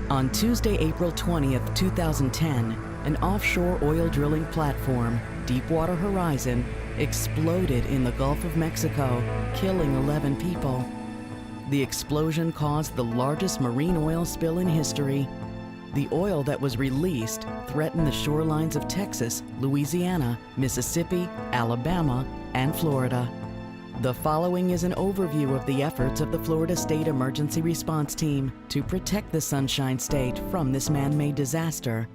On Tuesday, April 20th, 2010, an offshore oil drilling platform, Deepwater Horizon, exploded in the Gulf of Mexico, killing 11 people. The explosion caused the largest marine oil spill in history. The oil that was released threatened the shorelines of Texas, Louisiana, Mississippi, Alabama, and Florida. The following is an overview of the efforts of the Florida State Emergency Response Team to protect the Sunshine State from this man-made disaster.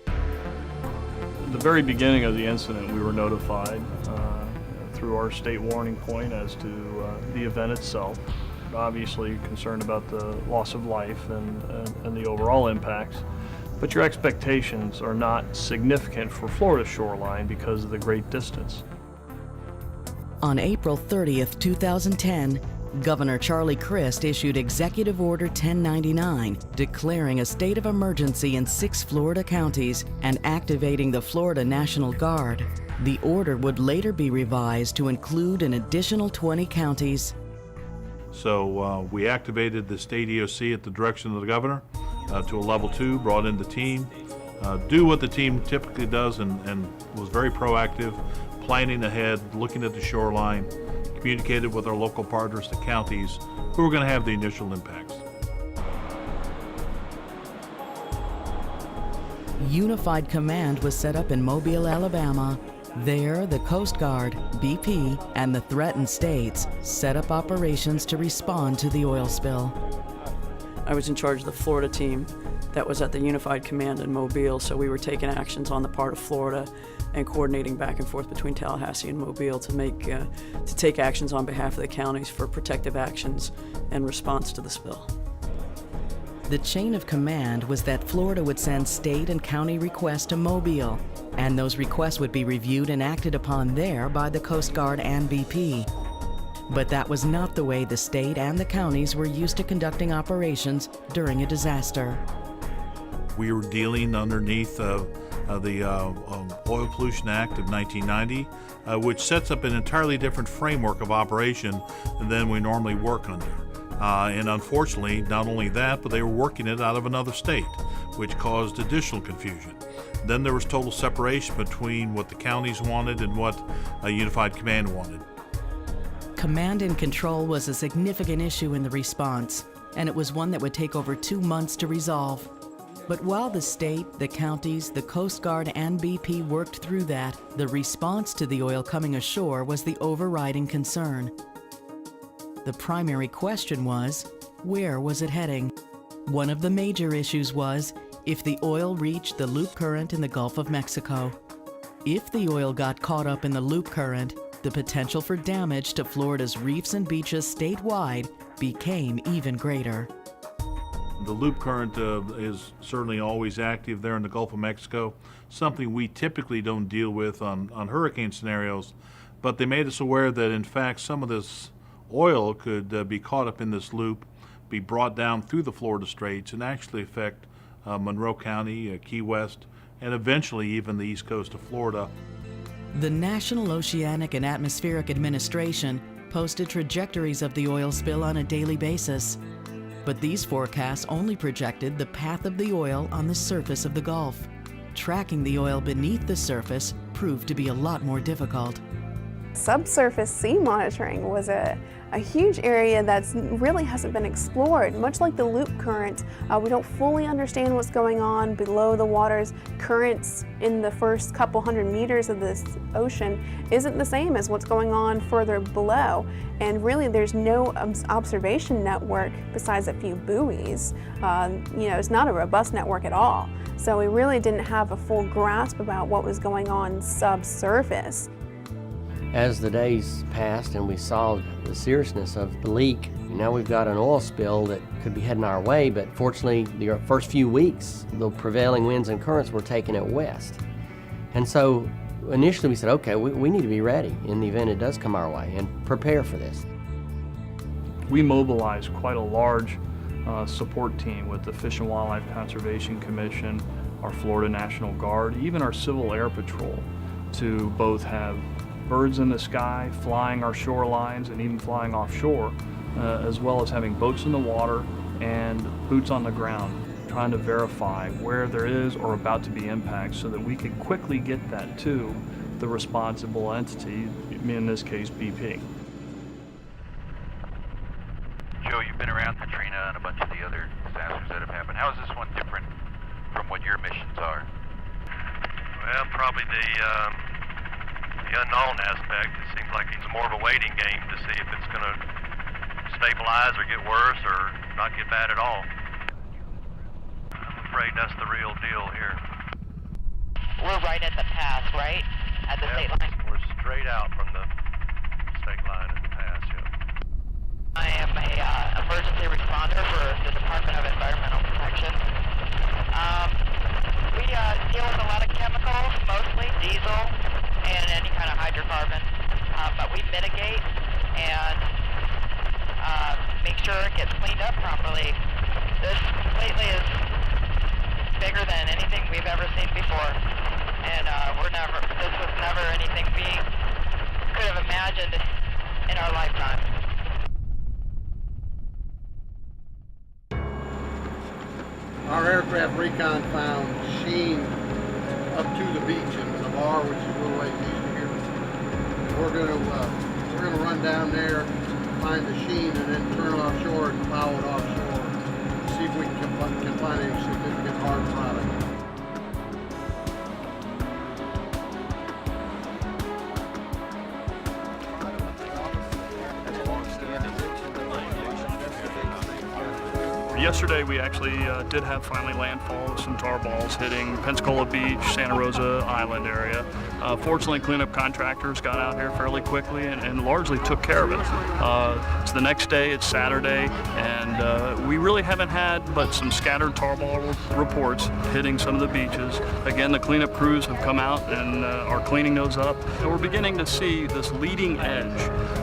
At the very beginning of the incident, we were notified through our state warning point as to the event itself. Obviously concerned about the loss of life and the overall impacts. But your expectations are not significant for Florida's shoreline because of the great distance. On April 30th, 2010, Governor Charlie Crist issued Executive Order 1099, declaring a state of emergency in 6 Florida counties and activating the Florida National Guard. The order would later be revised to include an additional 20 counties. So we activated the state EOC at the direction of the governor to a level 2, brought in the team, do what the team typically does and was very proactive, planning ahead, looking at the shoreline, communicated with our local partners, the counties, who were going to have the initial impacts. Unified Command was set up in Mobile, Alabama. There, the Coast Guard, BP, and the threatened states set up operations to respond to the oil spill. I was in charge of the Florida team that was at the Unified Command in Mobile, so we were taking actions on the part of Florida and coordinating back and forth between Tallahassee and Mobile to take actions on behalf of the counties for protective actions and response to the spill. The chain of command was that Florida would send state and county requests to Mobile, and those requests would be reviewed and acted upon there by the Coast Guard and BP. But that was not the way the state and the counties were used to conducting operations during a disaster. We were dealing underneath the Oil Pollution Act of 1990, which sets up an entirely different framework of operation than we normally work under. And unfortunately, not only that, but they were working it out of another state, which caused additional confusion. Then there was total separation between what the counties wanted and what a Unified Command wanted. Command and control was a significant issue in the response, and it was one that would take over 2 months to resolve. But while the state, the counties, the Coast Guard, and BP worked through that, the response to the oil coming ashore was the overriding concern. The primary question was, where was it heading? One of the major issues was if the oil reached the loop current in the Gulf of Mexico. If the oil got caught up in the loop current, the potential for damage to Florida's reefs and beaches statewide became even greater. The loop current is certainly always active there in the Gulf of Mexico, something we typically don't deal with on hurricane scenarios, but they made us aware that in fact some of this oil could be caught up in this loop, be brought down through the Florida Straits and actually affect Monroe County, Key West, and eventually even the east coast of Florida. The National Oceanic and Atmospheric Administration posted trajectories of the oil spill on a daily basis. But these forecasts only projected the path of the oil on the surface of the Gulf. Tracking the oil beneath the surface proved to be a lot more difficult. Subsurface sea monitoring was a huge area that really hasn't been explored. Much like the loop current, we don't fully understand what's going on below the water's currents in the first couple hundred meters of this ocean isn't the same as what's going on further below. And really there's no observation network besides a few buoys. It's not a robust network at all. So we really didn't have a full grasp about what was going on subsurface. As the days passed and we saw the seriousness of the leak, now we've got an oil spill that could be heading our way, but fortunately the first few weeks the prevailing winds and currents were taking it west. And so initially we said, okay, we need to be ready in the event it does come our way and prepare for this. We mobilized quite a large support team with the Fish and Wildlife Conservation Commission, our Florida National Guard, even our Civil Air Patrol, to both have birds in the sky, flying our shorelines, and even flying offshore, as well as having boats in the water and boots on the ground, trying to verify where there is or about to be impact so that we could quickly get that to the responsible entity, in this case BP. Joe, you've been around Katrina and a bunch of the other disasters that have happened. How is this one different from what your missions are? Well, probably the unknown aspect. It seems like it's more of a waiting game to see if it's going to stabilize or get worse or not get bad at all. I'm afraid that's the real deal here. We're right at the pass, right? At the state line? We're straight out from the state line at the pass, yeah. I am a emergency responder for the Department of Environmental Protection. We deal with a lot of chemicals, mostly diesel and any kind of hydrocarbon, but we mitigate and make sure it gets cleaned up properly. This lately is bigger than anything we've ever seen before, and this was never anything we could have imagined in our lifetime. Our aircraft recon found sheen up to the beach in the bar, which is a little ways east of here. We're gonna run down there, find the sheen, and then turn offshore and plow it offshore. See if we can find any significant hard product. Yesterday we actually did have finally landfall of some tar balls hitting Pensacola Beach, Santa Rosa Island area. Fortunately, cleanup contractors got out here fairly quickly and largely took care of it. It's the next day, it's Saturday, and we really haven't had but some scattered tar ball reports hitting some of the beaches. Again, the cleanup crews have come out and are cleaning those up. And we're beginning to see this leading edge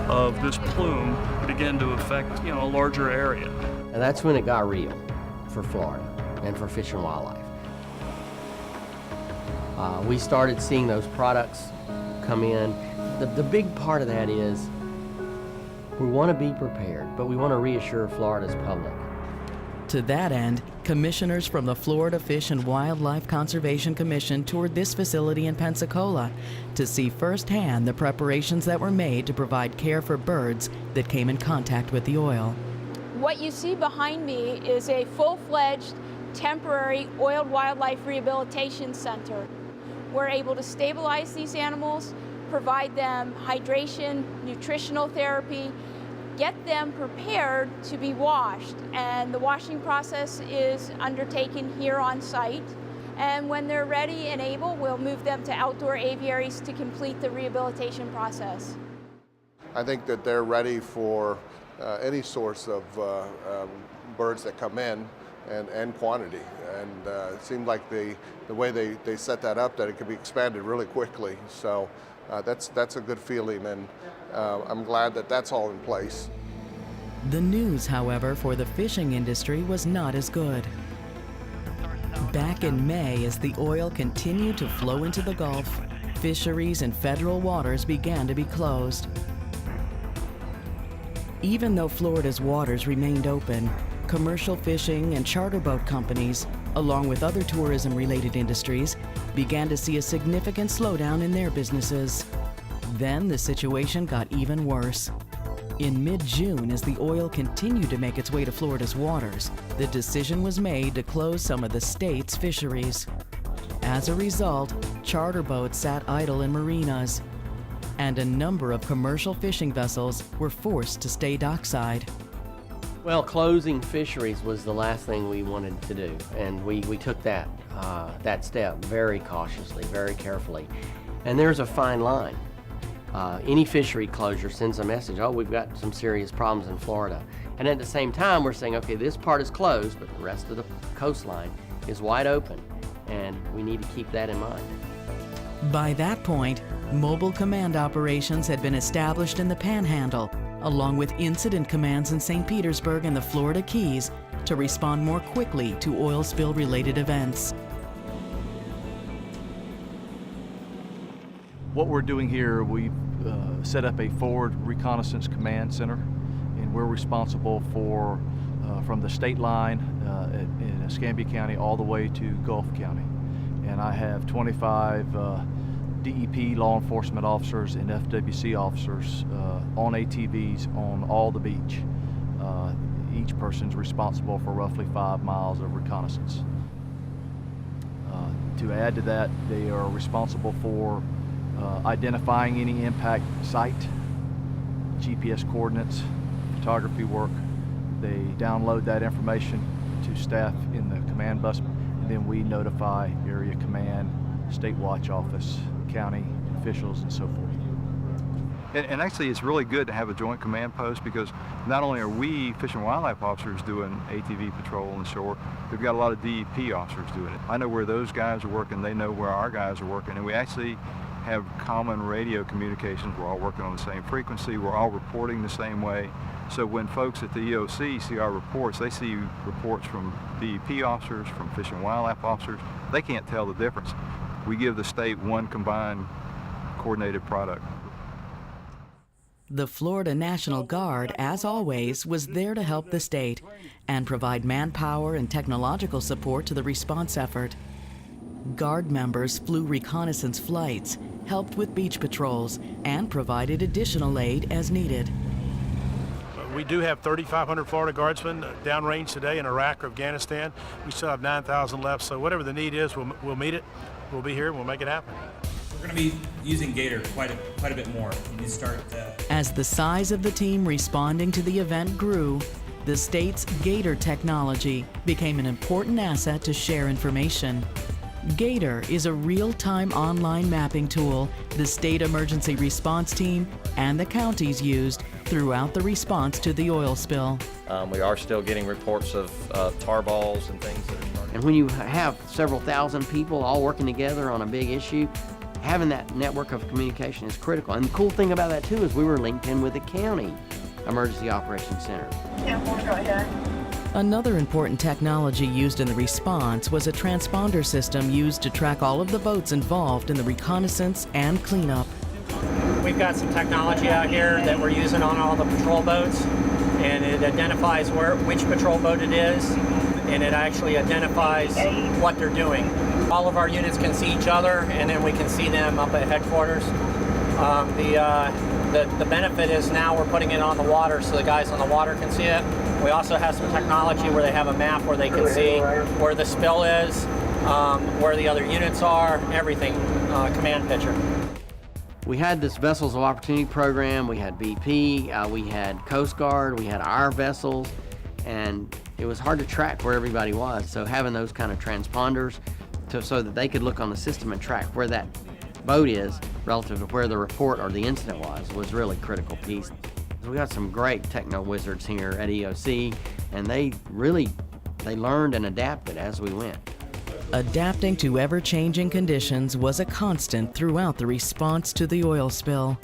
of this plume begin to affect, a larger area. And that's when it got real for Florida and for Fish and Wildlife. We started seeing those products come in. The big part of that is we want to be prepared, but we want to reassure Florida's public. To that end, commissioners from the Florida Fish and Wildlife Conservation Commission toured this facility in Pensacola to see firsthand the preparations that were made to provide care for birds that came in contact with the oil. What you see behind me is a full-fledged temporary oiled wildlife rehabilitation center. We're able to stabilize these animals, provide them hydration, nutritional therapy, get them prepared to be washed. And the washing process is undertaken here on site. And when they're ready and able, we'll move them to outdoor aviaries to complete the rehabilitation process. I think that they're ready for any source of birds that come in and quantity. And it seemed like the way they set that up, that it could be expanded really quickly. So that's a good feeling, and I'm glad that that's all in place. The news, however, for the fishing industry was not as good. Back in May, as the oil continued to flow into the Gulf, fisheries in federal waters began to be closed. Even though Florida's waters remained open, commercial fishing and charter boat companies, along with other tourism-related industries, began to see a significant slowdown in their businesses. Then the situation got even worse. In mid-June, as the oil continued to make its way to Florida's waters, the decision was made to close some of the state's fisheries. As a result, charter boats sat idle in marinas, and a number of commercial fishing vessels were forced to stay dockside. Well, closing fisheries was the last thing we wanted to do, and we took that step very cautiously, very carefully. And there's a fine line. Any fishery closure sends a message, oh, we've got some serious problems in Florida. And at the same time, we're saying, okay, this part is closed, but the rest of the coastline is wide open, and we need to keep that in mind. By that point, mobile command operations had been established in the Panhandle, along with incident commands in St. Petersburg and the Florida Keys to respond more quickly to oil spill-related events. What we're doing here, we set up a forward reconnaissance command center, and we're responsible for from the state line in Escambia County all the way to Gulf County. And I have 25 DEP law enforcement officers and FWC officers on ATVs on all the beach. Each person's responsible for roughly 5 miles of reconnaissance. To add to that, they are responsible for identifying any impact site, GPS coordinates, photography work. They download that information to staff in the command bus, and then we notify area command, state watch office, county officials, and so forth. And actually, it's really good to have a joint command post, because not only are we Fish and Wildlife officers doing ATV patrol on the shore, we've got a lot of DEP officers doing it. I know where those guys are working, they know where our guys are working, and we actually have common radio communications. We're all working on the same frequency, we're all reporting the same way. So when folks at the EOC see our reports, they see reports from DEP officers, from Fish and Wildlife officers, they can't tell the difference. We give the state one combined, coordinated product. The Florida National Guard, as always, was there to help the state and provide manpower and technological support to the response effort. Guard members flew reconnaissance flights, helped with beach patrols, and provided additional aid as needed. We do have 3,500 Florida Guardsmen downrange today in Iraq or Afghanistan. We still have 9,000 left, so whatever the need is, we'll meet it. We'll be here and we'll make it happen. We're going to be using Gator quite a bit more. You start. As the size of the team responding to the event grew, the state's Gator technology became an important asset to share information. Gator is a real-time online mapping tool the state emergency response team and the counties used throughout the response to the oil spill. We are still getting reports of tar balls and things that are starting. And when you have several thousand people all working together on a big issue, having that network of communication is critical. And the cool thing about that too is we were linked in with the county emergency operations center. Another important technology used in the response was a transponder system used to track all of the boats involved in the reconnaissance and cleanup. We've got some technology out here that we're using on all the patrol boats, and it identifies which patrol boat it is, and it actually identifies what they're doing. All of our units can see each other, and then we can see them up at headquarters. The benefit is now we're putting it on the water so the guys on the water can see it. We also have some technology where they have a map where they can see where the spill is, where the other units are, everything, command picture. We had this Vessels of Opportunity program, we had BP, we had Coast Guard, we had our vessels, and it was hard to track where everybody was. So having those kind of transponders so that they could look on the system and track where that boat is relative to where the report or the incident was really a critical piece. We got some great techno wizards here at EOC, and they learned and adapted as we went. Adapting to ever-changing conditions was a constant throughout the response to the oil spill.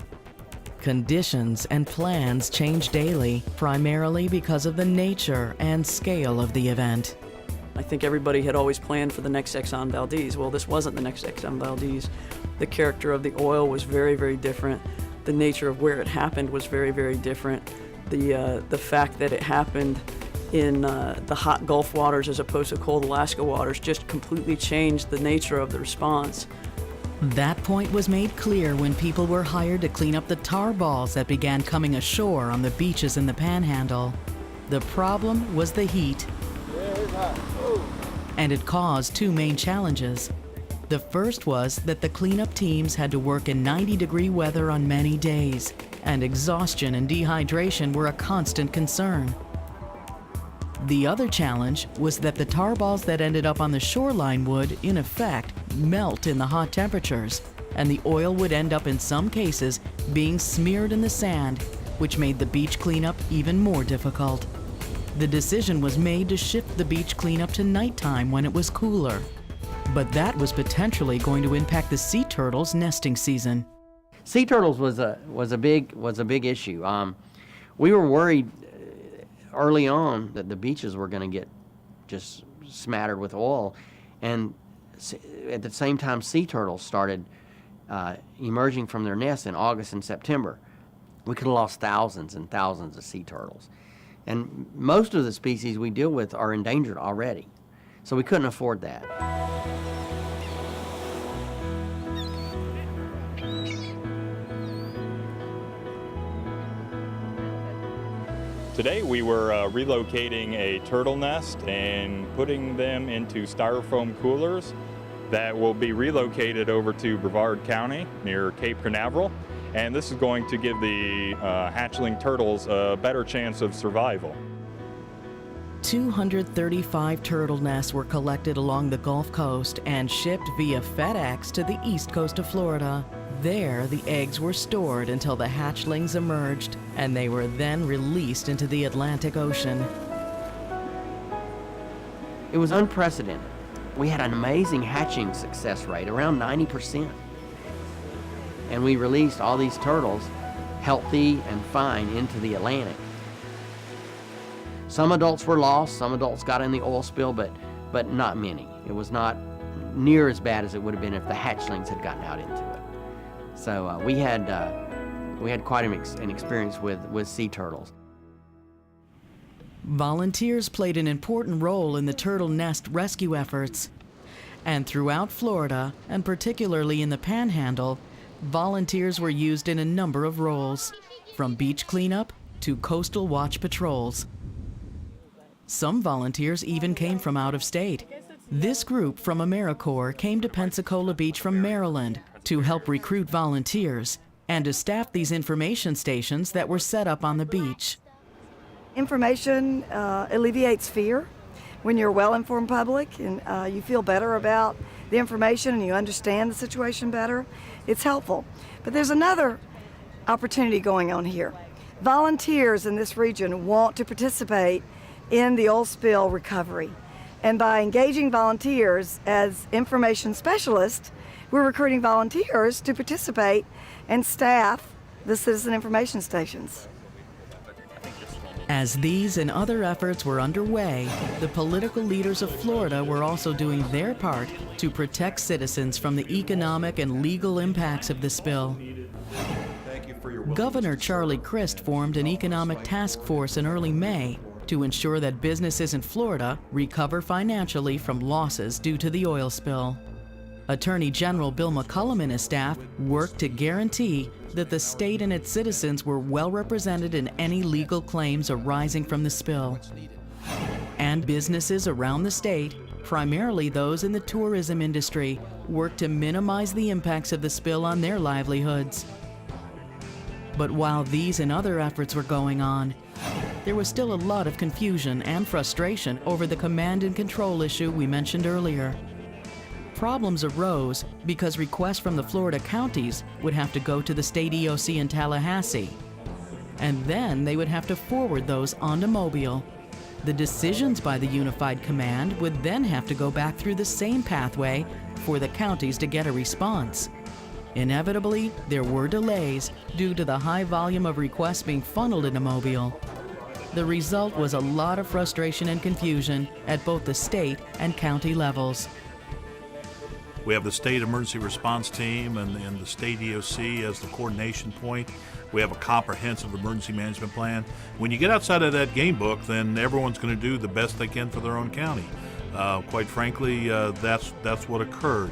Conditions and plans change daily, primarily because of the nature and scale of the event. I think everybody had always planned for the next Exxon Valdez. Well, this wasn't the next Exxon Valdez. The character of the oil was very, very different. The nature of where it happened was very, very different. The fact that it happened in the hot Gulf waters as opposed to cold Alaska waters just completely changed the nature of the response. That point was made clear when people were hired to clean up the tar balls that began coming ashore on the beaches in the Panhandle. The problem was the heat. And it caused two main challenges. The first was that the cleanup teams had to work in 90-degree weather on many days, and exhaustion and dehydration were a constant concern. The other challenge was that the tar balls that ended up on the shoreline would, in effect, melt in the hot temperatures, and the oil would end up in some cases being smeared in the sand, which made the beach cleanup even more difficult. The decision was made to shift the beach cleanup to nighttime when it was cooler. But that was potentially going to impact the sea turtles' nesting season. Sea turtles was a big issue. We were worried early on that the beaches were going to get just smattered with oil, and at the same time sea turtles started emerging from their nests in August and September, we could have lost thousands and thousands of sea turtles. And most of the species we deal with are endangered already, so we couldn't afford that. Today we were relocating a turtle nest and putting them into styrofoam coolers that will be relocated over to Brevard County near Cape Canaveral. And this is going to give the hatchling turtles a better chance of survival. 235 turtle nests were collected along the Gulf Coast and shipped via FedEx to the east coast of Florida. There, the eggs were stored until the hatchlings emerged, and they were then released into the Atlantic Ocean. It was unprecedented. We had an amazing hatching success rate, around 90%. And we released all these turtles, healthy and fine, into the Atlantic. Some adults were lost, some adults got in the oil spill, but not many. It was not near as bad as it would have been if the hatchlings had gotten out into it. So we had quite an experience with sea turtles. Volunteers played an important role in the turtle nest rescue efforts. And throughout Florida, and particularly in the Panhandle, volunteers were used in a number of roles, from beach cleanup to coastal watch patrols. Some volunteers even came from out of state. This group from AmeriCorps came to Pensacola Beach from Maryland to help recruit volunteers and to staff these information stations that were set up on the beach. Information alleviates fear. When you're a well-informed public and you feel better about the information and you understand the situation better, it's helpful. But there's another opportunity going on here. Volunteers in this region want to participate in the oil spill recovery. And by engaging volunteers as information specialists, we're recruiting volunteers to participate and staff the citizen information stations. As these and other efforts were underway, the political leaders of Florida were also doing their part to protect citizens from the economic and legal impacts of the spill. Governor Charlie Crist formed an economic task force in early May to ensure that businesses in Florida recover financially from losses due to the oil spill. Attorney General Bill McCollum and his staff worked to guarantee that the state and its citizens were well represented in any legal claims arising from the spill. And businesses around the state, primarily those in the tourism industry, worked to minimize the impacts of the spill on their livelihoods. But while these and other efforts were going on, there was still a lot of confusion and frustration over the command and control issue we mentioned earlier. Problems arose because requests from the Florida counties would have to go to the state EOC in Tallahassee, and then they would have to forward those onto Mobile. The decisions by the Unified Command would then have to go back through the same pathway for the counties to get a response. Inevitably, there were delays due to the high volume of requests being funneled into Mobile. The result was a lot of frustration and confusion at both the state and county levels. We have the state emergency response team and the state EOC as the coordination point. We have a comprehensive emergency management plan. When you get outside of that game book, then everyone's going to do the best they can for their own county. Quite frankly, that's what occurred.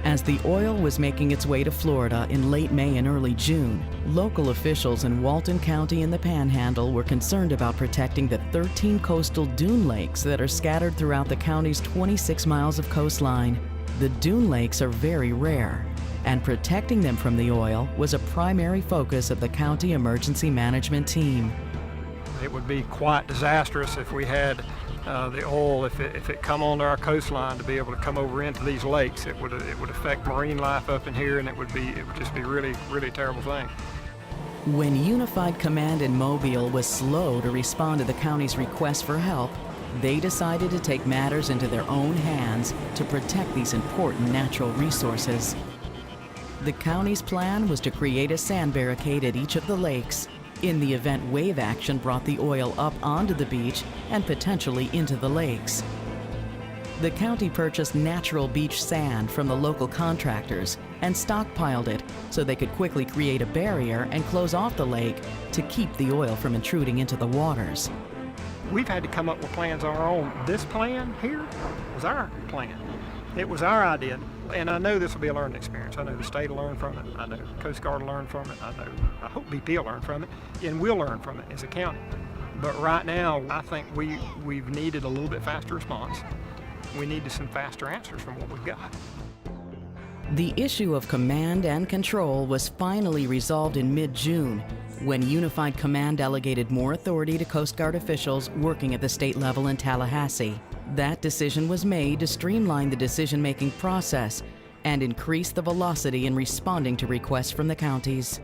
As the oil was making its way to Florida in late May and early June, local officials in Walton County and the Panhandle were concerned about protecting the 13 coastal dune lakes that are scattered throughout the county's 26 miles of coastline. The dune lakes are very rare, and protecting them from the oil was a primary focus of the county emergency management team. It would be quite disastrous if we had the oil, if it come onto our coastline, to be able to come over into these lakes. It would affect marine life up in here, and it would just be really, really terrible thing. When Unified Command in Mobile was slow to respond to the county's request for help, they decided to take matters into their own hands to protect these important natural resources. The county's plan was to create a sand barricade at each of the lakes in the event wave action brought the oil up onto the beach and potentially into the lakes. The county purchased natural beach sand from the local contractors and stockpiled it so they could quickly create a barrier and close off the lake to keep the oil from intruding into the waters. We've had to come up with plans of our own. This plan here was our plan. It was our idea. And I know this will be a learning experience. I know the state will learn from it. I know the Coast Guard will learn from it. I hope BP will learn from it. And we'll learn from it as a county. But right now, I think we've needed a little bit faster response. We needed some faster answers from what we've got. The issue of command and control was finally resolved in mid-June when Unified Command delegated more authority to Coast Guard officials working at the state level in Tallahassee. That decision was made to streamline the decision-making process and increase the velocity in responding to requests from the counties.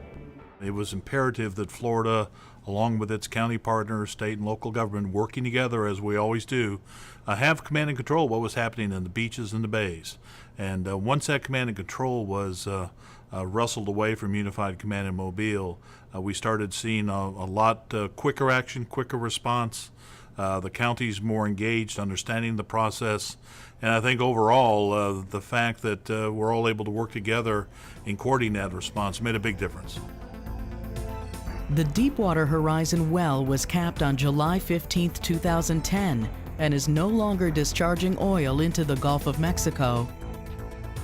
It was imperative that Florida, along with its county partners, state and local government, working together as we always do, have command and control of what was happening in the beaches and the bays. And once that command and control was wrestled away from Unified Command in Mobile, we started seeing a lot quicker action, quicker response. The county's more engaged, understanding the process. And I think overall, the fact that we're all able to work together in coordinating that response made a big difference. The Deepwater Horizon well was capped on July 15, 2010, and is no longer discharging oil into the Gulf of Mexico.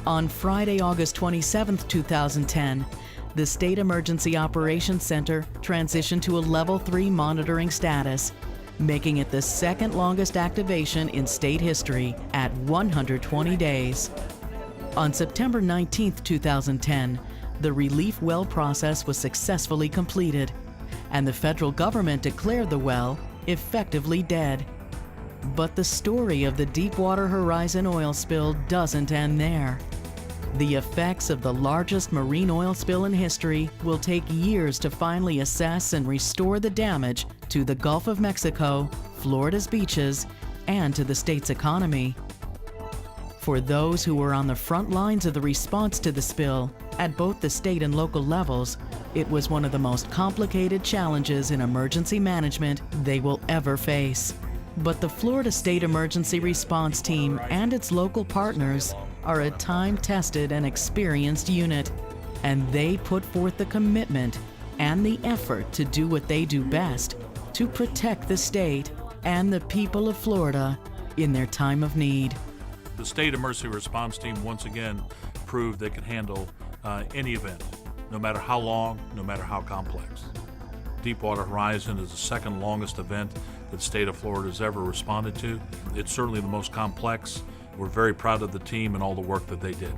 On Friday, August 27, 2010, the State Emergency Operations Center transitioned to a Level 3 monitoring status, making it the second longest activation in state history at 120 days. On September 19, 2010, the relief well process was successfully completed, and the federal government declared the well effectively dead. But the story of the Deepwater Horizon oil spill doesn't end there. The effects of the largest marine oil spill in history will take years to finally assess and restore the damage to the Gulf of Mexico, Florida's beaches, and to the state's economy. For those who were on the front lines of the response to the spill, at both the state and local levels, it was one of the most complicated challenges in emergency management they will ever face. But the Florida State Emergency Response Team and its local partners are a time-tested and experienced unit, and they put forth the commitment and the effort to do what they do best, to protect the state and the people of Florida in their time of need. The State Emergency Response Team once again proved they can handle any event, no matter how long, no matter how complex. Deepwater Horizon is the second longest event that the state of Florida has ever responded to. It's certainly the most complex. We're very proud of the team and all the work that they did.